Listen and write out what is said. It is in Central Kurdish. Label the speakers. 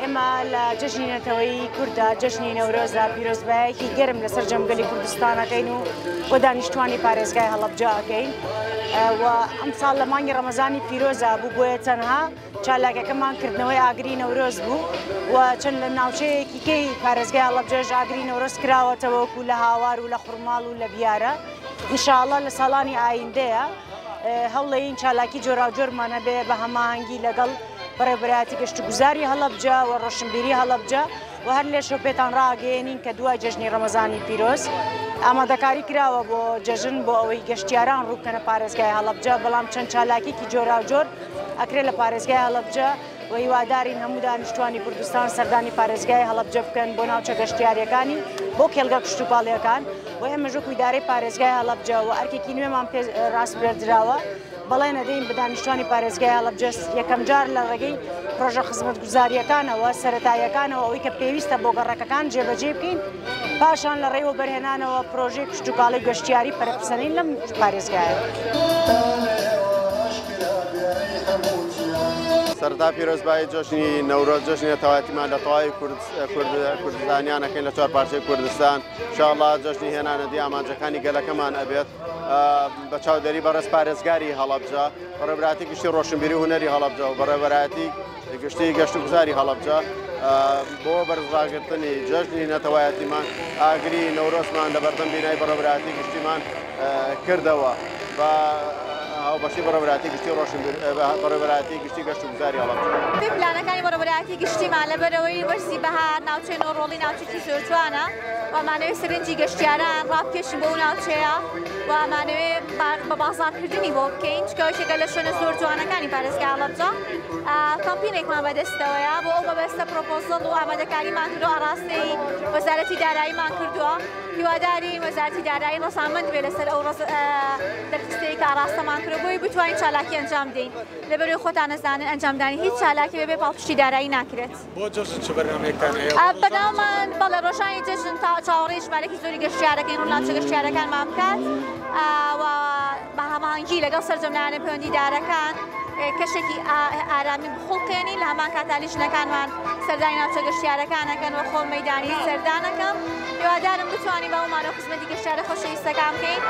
Speaker 1: ئێمە لە جەژنی نەتەوەی کوردە جەژنی نەورۆزە پیرۆزبایەکی گەرم لەسەر جەمگەلی کوردستانەکەین و بۆ دانیشتوانی پارێزگای هەڵەبجە ئەکەین و ئەم ساڵ لە مانگی ڕەمەزانی پیرۆزە بوو بۆیە تەنها چالاکەکەمان کردنەوەی ئاگری نەورۆز بوو و چەند لە ناوچەیەکی کەی پارێزگای هەڵەبجەش ئاگری نەورۆز کراوەتەوە وەکو لە هاوار و لە خوڕماڵ و لە بیارە ئینشاءڵڵا لە ساڵانی ئایندەیە هەوڵەیین چالاکی جۆراوجۆرمانە بێ بە هەماهەنگی لەگەڵ بەڕێوەبەرایەتی گەشتوگوزاری هەڵەبجە و ڕۆشنبیری هەڵەبجە و هەر لێشەو پێتان ڕاگەیەنین کە دوای جەژنی ڕەمەزانی پیرۆز ئامادەکاری کراوە بۆ جەژن بۆ ئەوەی گەشتیاران ڕووبکەنە پارێزگای هەڵەبجە بەڵام چەند چالاکیکی جۆراوجۆر ئەکرێت لە پارێزگای هەڵەبجە و هیوادارین هەموو دانیشتوانی کوردستان سەردانی پارێزگای هەڵەبجە بکەن بۆ ناوچە گەشتیاریەکانی بۆ کێڵگە کشتوکاڵیەکان و ئێمە ژوەکو ئیدارەی پارێزگای هەڵەبجە و ئەرکێکی نوێمان پێ ڕاستپێردراوە بەڵێن ئەدەین بە دانیشتوانی پارێزگای هەڵەبجە یەکەم جار لە ڕێگەی پرۆژە خزمەتگوزاریەکانەوە سەرەتاییەکانەوە ئەوەی کە پێویستە بۆ گەڕەکەکان جێبەجێ بکەین پاشان لە ڕێوە بەرهێنانەوە پرۆژەی کشتوکاڵی گەشتیاری پەرەپسەنین لەم پارێزگایە.
Speaker 2: سەرەتا پیرۆزبایی جۆشنی نەورۆز جۆشنی نەتەوایەتیمان لە تەواوی کوردستانیانەکەین لە 4 پارچەی کوردستان انشاءالله جۆشنی هێنانەدی ئامانجەکانی گەلەکەمان ئەبێت بە چاودێری بەڕێز پارێزگاری هەڵەبجە بەڕێوەبەرایەتی گشتی ڕۆشنبیری و هونەری هەڵەبجە و بەڕێوەبەرایەتی گشتی گەشتوگوزاری هەڵەبجە بۆ بەرزڕاگرتنی جۆشنی نەتەوایەتیمان ئاگری نەورۆزمان لە بەردەم بینایی بەڕێوەبەرایەتی گشتیمان کردەوە بە هاوبەشی بەڕێوەبەرایەتی گشتی بەڕێوەبەرایەتی گشتی گەشتوگوزاری هەڵەبجە.
Speaker 3: پلانەکانی بەڕێوەبەرایەتی گشتیمان لەبەرەوەی بەرزی بەهار ناوچەی نۆڕۆڵی ناوچێکی زۆر جوانە و ئەمانەوێت سەرنجی گەشتیاران ڕابکێشین بۆ ناوچەیە و ئەمانەوێت بە بازاڕکردنی بۆ بکەین چکەوەشێکە لە شوێنە زۆر جوانەکانی پارێزگای هەڵەبجە کامپینێکمان بەدەستەوەیە بۆ ئەو بەبەستە پرۆپۆزڵ و ئامادەکاریمان کردو ئاڕاستەی وەزارەتی داراییمان کردووە هیوادارین وەزارەتی دارایی ڕەسامەند بێت لەسەر ئەو دەرخستەیە کە ئاڕاستەمان کردبووی بتوانین چالاکی ئەنجام بدەین لەبەرەوەی خۆتان نەزانن ئەنجامدانی هیچ چالاکی بێ پاڵپشتی دارایی ناکرێت.
Speaker 4: بۆ جەژن چ بەرنامەیەکتان هەیە؟
Speaker 3: بەناومان بەڵێ ڕۆژانی جەژن تا چاوەڕێی ژمارەی زۆری گەشتیارەکەین و ناوچە گەشتیارەکانمان بکات و بە هەماهەنگی لەگەڵ سەرجەمدانە پەیوەندیدارەکان کەشێکی ئارامی بخۆڵکێنین لە هەمان کاتالی ژنەکانمان سەردانی ناوچە گەشتیارەکانەکەن و خۆ مەیدانی سەردانەکەم هیوادارم بتوانین بە ئەومانە خزمەتی گەشتیارە خۆشەویستەکان بکەین.